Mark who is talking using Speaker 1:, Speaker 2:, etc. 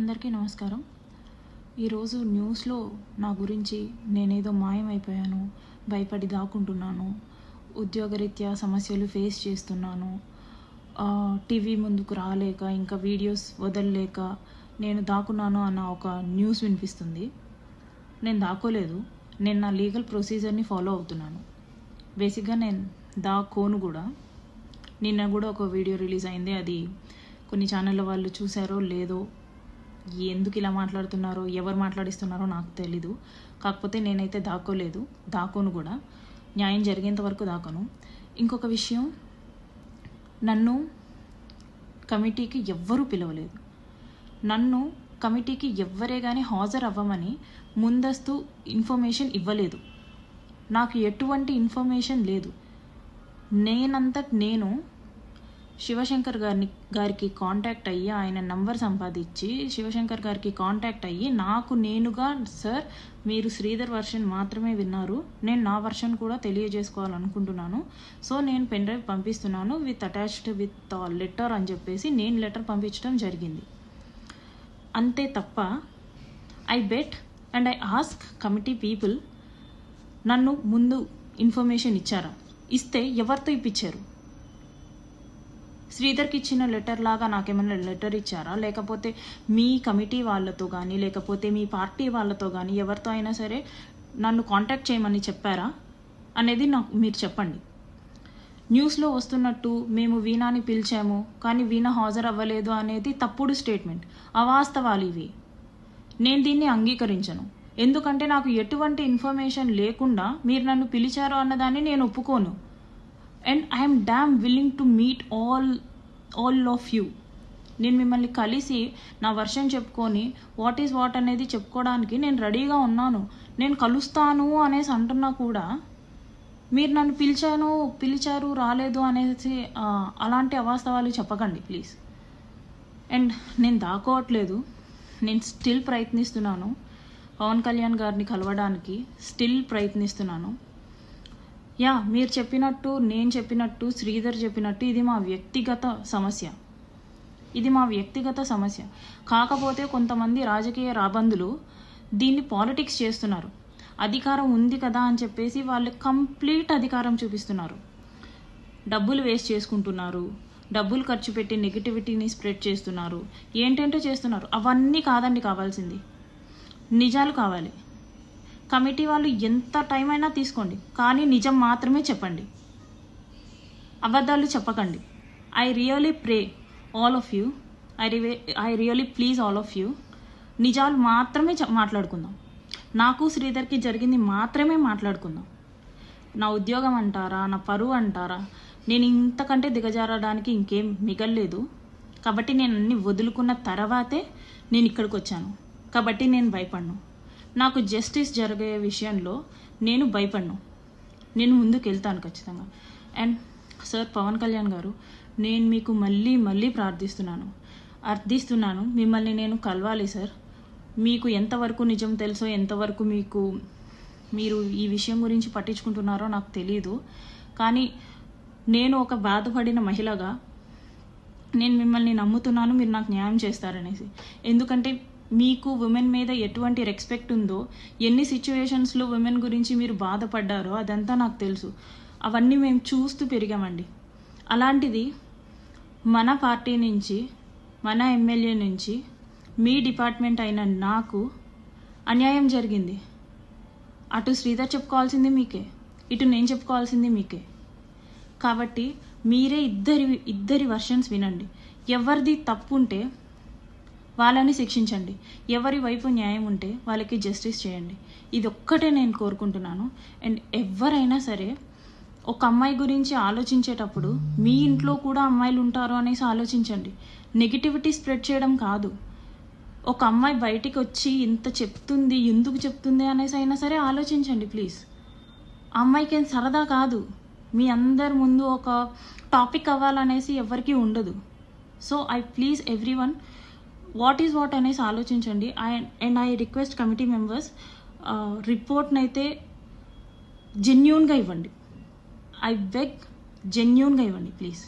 Speaker 1: అందరికీ నమస్కారం. ఈరోజు న్యూస్లో నా గురించి నేనేదో మాయమైపోయాను, భయపడి దాక్కుంటున్నాను, ఉద్యోగరీత్యా సమస్యలు ఫేస్ చేస్తున్నాను, టీవీ ముందుకు రాలేక ఇంకా వీడియోస్ వదలలేక నేను దాక్కున్నాను అన్న ఒక న్యూస్ వినిపిస్తుంది. నేను దాక్కోలేదు. నేను నా లీగల్ ప్రొసీజర్ని ఫాలో అవుతున్నాను. బేసిక్గా నేను దాక్కోను కూడా. నిన్న కూడా ఒక వీడియో రిలీజ్ అయింది. అది కొన్ని ఛానళ్ళ వాళ్ళు చూసారో లేదో, ఎందుకు ఇలా మాట్లాడుతున్నారో, ఎవరు మాట్లాడిస్తున్నారో నాకు తెలీదు. కాకపోతే నేనైతే దాక్కోలేదు, దాక్కోను కూడా. న్యాయం జరిగేంత వరకు దాక్కోను. ఇంకొక విషయం, నన్ను కమిటీకి ఎవ్వరూ పిలవలేదు. నన్ను కమిటీకి ఎవ్వరే కానీ హాజరు అవ్వమని ముందస్తు ఇన్ఫర్మేషన్ ఇవ్వలేదు. నాకు ఎటువంటి ఇన్ఫర్మేషన్ లేదు. నేను శివశంకర్ గారికి కాంటాక్ట్ అయ్యి, ఆయన నంబర్ సంపాదించి శివశంకర్ గారికి కాంటాక్ట్ అయ్యి నాకు నేనుగా, సార్ మీరు శ్రీధర్ వర్షన్ మాత్రమే విన్నారు, నేను నా వర్షన్ కూడా తెలియజేసుకోవాలనుకుంటున్నాను, సో నేను పెన్ డ్రైవ్ పంపిస్తున్నాను అటాచ్డ్ విత్ లెటర్ అని చెప్పేసి నేను లెటర్ పంపించడం జరిగింది. అంతే తప్ప I bet and I ask committee people, నన్ను ముందు ఇన్ఫర్మేషన్ ఇచ్చారా? ఇస్తే ఎవరితో ఇప్పించారు? శ్రీధర్కి ఇచ్చిన లెటర్ లాగా నాకేమైనా లెటర్ ఇచ్చారా? లేకపోతే మీ కమిటీ వాళ్ళతో కానీ, లేకపోతే మీ పార్టీ వాళ్ళతో కానీ ఎవరితో అయినా సరే నన్ను కాంటాక్ట్ చేయమని చెప్పారా అనేది నాకు మీరు చెప్పండి. న్యూస్లో వస్తున్నట్టు మేము వీణాని పిలిచాము కానీ వీణ హాజరు అవ్వలేదు అనేది తప్పుడు స్టేట్మెంట్, అవాస్తవాలు ఇవి. నేను దీన్ని అంగీకరించను. ఎందుకంటే నాకు ఎటువంటి ఇన్ఫర్మేషన్ లేకుండా మీరు నన్ను పిలిచారు అన్నదాన్ని నేను ఒప్పుకోను. And I'm dam willing to meet all of you. నేను మిమ్మల్ని కలిసి నా వర్షన్ చెప్పుకొని వాట్ ఈజ్ వాట్ అనేది చెప్పుకోవడానికి నేను రెడీగా ఉన్నాను. నేను కలుస్తాను అనేసి అంటున్నా కూడా మీరు నన్ను పిలిచారు రాలేదు అనేసి అలాంటి అవాస్తవాలు చెప్పకండి ప్లీజ్. అండ్ నేను దాక్కోవట్లేదు. నేను స్టిల్ ప్రయత్నిస్తున్నాను పవన్ కళ్యాణ్ గారిని కలవడానికి, స్టిల్ ప్రయత్నిస్తున్నాను. మీరు చెప్పినట్టు, నేను చెప్పినట్టు, శ్రీధర్ చెప్పినట్టు ఇది మా వ్యక్తిగత సమస్య. కాకపోతే కొంతమంది రాజకీయ రాబందులు దీన్ని పాలిటిక్స్ చేస్తున్నారు. అధికారం ఉంది కదా అని చెప్పేసి వాళ్ళు కంప్లీట్ అధికారం చూపిస్తున్నారు. డబ్బులు వేస్ట్ చేసుకుంటున్నారు, డబ్బులు ఖర్చు పెట్టి నెగిటివిటీని స్ప్రెడ్ చేస్తున్నారు, ఏంటంటే చేస్తున్నారు. అవన్నీ కాదండి కావాల్సింది, నిజాలు కావాలి. కమిటీ వాళ్ళు ఎంత టైం అయినా తీసుకోండి, కానీ నిజం మాత్రమే చెప్పండి, అబద్ధాలు చెప్పకండి. I really pray all of you, I really please all of you, నిజాలు మాత్రమే మాట్లాడుకుందాం. నాకు శ్రీధర్కి జరిగింది మాత్రమే మాట్లాడుకుందాం. నా ఉద్యోగం అంటారా, నా పరువు అంటారా, నేను ఇంతకంటే దిగజారడానికి ఇంకేం మిగల్లేదు. కాబట్టి నేను అన్ని వదులుకున్న తర్వాతే నేను ఇక్కడికి వచ్చాను. కాబట్టి నేను భయపడను. నాకు జస్టిస్ జరిగే విషయంలో నేను భయపడను. నేను ముందుకు వెళ్తాను ఖచ్చితంగా. అండ్ సార్ పవన్ కళ్యాణ్ గారు, నేను మీకు మళ్ళీ అర్థిస్తున్నాను, మిమ్మల్ని నేను కలవాలి సార్. మీకు ఎంతవరకు నిజం తెలుసో, ఎంతవరకు మీరు ఈ విషయం గురించి పట్టించుకుంటున్నారో నాకు తెలియదు. కానీ నేను ఒక బాధపడిన మహిళగా నేను మిమ్మల్ని నమ్ముతున్నాను, మీరు నాకు న్యాయం చేస్తారనేసి. ఎందుకంటే మీకు ఉమెన్ మీద ఎటువంటి రెస్పెక్ట్ ఉందో, ఎన్ని సిచ్యువేషన్స్లో ఉమెన్ గురించి మీరు బాధపడ్డారో అదంతా నాకు తెలుసు. అవన్నీ మేము చూస్తూ పెరిగామండి. అలాంటిది మన పార్టీ నుంచి, మన ఎమ్మెల్యే నుంచి, మీ డిపార్ట్మెంట్ అయిన నాకు అన్యాయం జరిగింది. అటు శ్రీధర్ చెప్పుకోవాల్సింది మీకే, ఇటు నేను చెప్పుకోవాల్సింది మీకే. కాబట్టి మీరే ఇద్దరి వర్షన్స్ వినండి. ఎవరిది తప్పు ఉంటే వాళ్ళని శిక్షించండి, ఎవరి వైపు న్యాయం ఉంటే వాళ్ళకి జస్టిస్ చేయండి. ఇది ఒక్కటే నేను కోరుకుంటున్నాను. అండ్ ఎవరైనా సరే ఒక అమ్మాయి గురించి ఆలోచించేటప్పుడు మీ ఇంట్లో కూడా అమ్మాయిలు ఉంటారు అనేసి ఆలోచించండి. నెగిటివిటీ స్ప్రెడ్ చేయడం కాదు. ఒక అమ్మాయి బయటికి వచ్చి ఇంత చెప్తుంది, ఎందుకు చెప్తుంది అనేసి అయినా సరే ఆలోచించండి ప్లీజ్. అమ్మాయికి ఏం సరదా కాదు, మీ అందరి ముందు ఒక టాపిక్ అవ్వాలనేసి ఎవరికీ ఉండదు. So I please everyone, what is what అనేసి ఆలోచించండి. And I request committee members, రిపోర్ట్ని అయితే జెన్యూన్గా ఇవ్వండి. ఐ బెగ్, జెన్యూన్గా ఇవ్వండి ప్లీజ్.